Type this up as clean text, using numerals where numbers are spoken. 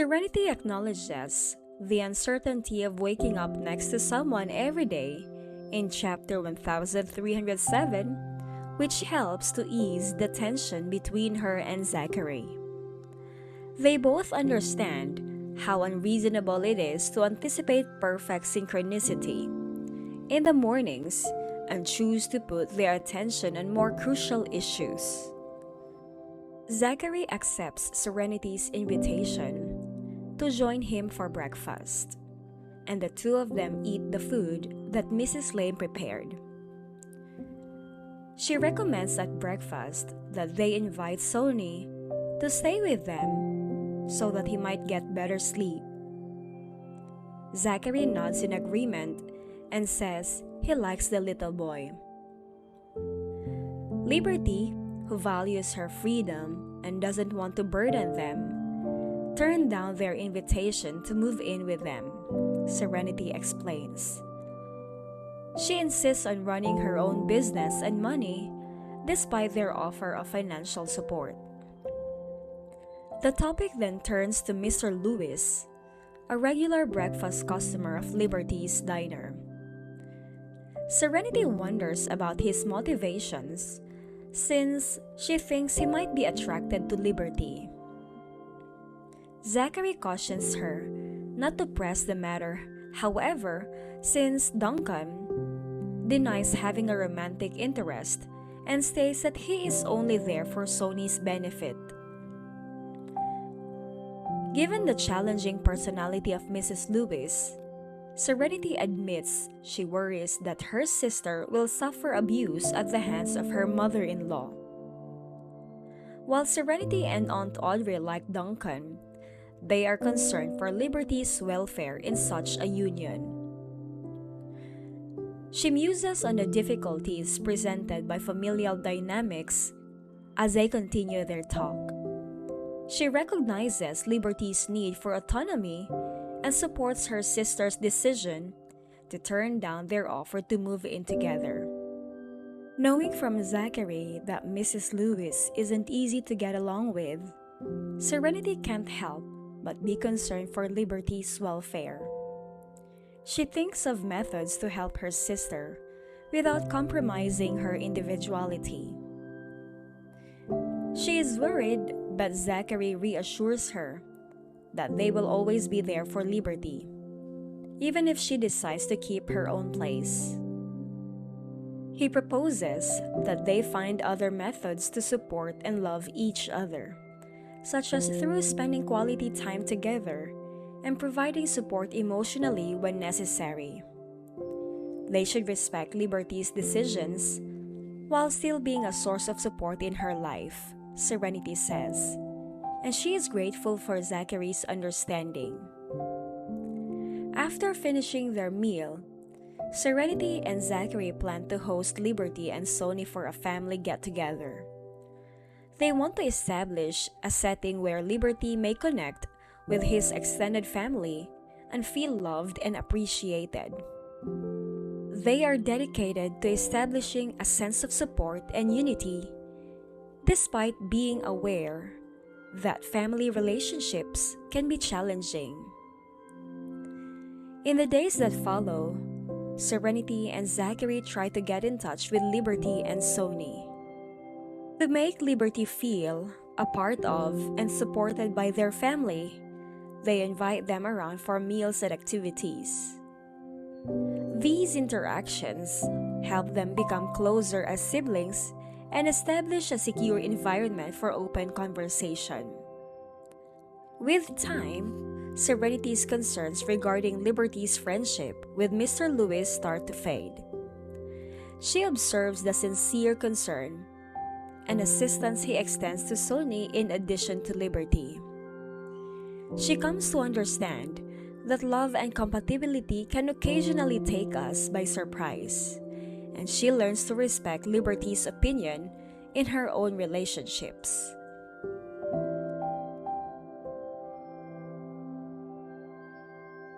Serenity acknowledges the uncertainty of waking up next to someone every day in chapter 1307, which helps to ease the tension between her and Zachary. They both understand how unreasonable it is to anticipate perfect synchronicity in the mornings and choose to put their attention on more crucial issues. Zachary accepts Serenity's invitation to join him for breakfast, and the two of them eat the food that Mrs. Lane prepared. She recommends at breakfast that they invite Sony to stay with them so that he might get better sleep. Zachary nods in agreement and says he likes the little boy. Liberty, who values her freedom and doesn't want to burden them, turned down their invitation to move in with them, Serenity explains. She insists on running her own business and money despite their offer of financial support. The topic then turns to Mr. Lewis, a regular breakfast customer of Liberty's diner. Serenity wonders about his motivations since she thinks he might be attracted to Liberty. Zachary cautions her not to press the matter, however, since Duncan denies having a romantic interest and states that he is only there for Sony's benefit. Given the challenging personality of Mrs. Lewis, Serenity admits she worries that her sister will suffer abuse at the hands of her mother-in-law. While Serenity and Aunt Audrey like Duncan, they are concerned for Liberty's welfare in such a union. She muses on the difficulties presented by familial dynamics as they continue their talk. She recognizes Liberty's need for autonomy and supports her sister's decision to turn down their offer to move in together. Knowing from Zachary that Mrs. Lewis isn't easy to get along with, Serenity can't help but be concerned for Liberty's welfare. She thinks of methods to help her sister without compromising her individuality. She is worried, but Zachary reassures her that they will always be there for Liberty, even if she decides to keep her own place. He proposes that they find other methods to support and love each other, such as through spending quality time together and providing support emotionally when necessary. They should respect Liberty's decisions while still being a source of support in her life, Serenity says, and she is grateful for Zachary's understanding. After finishing their meal, Serenity and Zachary plan to host Liberty and Sony for a family get-together. They want to establish a setting where Liberty may connect with his extended family and feel loved and appreciated. They are dedicated to establishing a sense of support and unity, despite being aware that family relationships can be challenging. In the days that follow, Serenity and Zachary try to get in touch with Liberty and Sony. To make Liberty feel a part of and supported by their family, they invite them around for meals and activities. These interactions help them become closer as siblings and establish a secure environment for open conversation. With time, Serenity's concerns regarding Liberty's friendship with Mr. Lewis start to fade. She observes the sincere concern and assistance he extends to Sony in addition to Liberty. She comes to understand that love and compatibility can occasionally take us by surprise, and she learns to respect Liberty's opinion in her own relationships.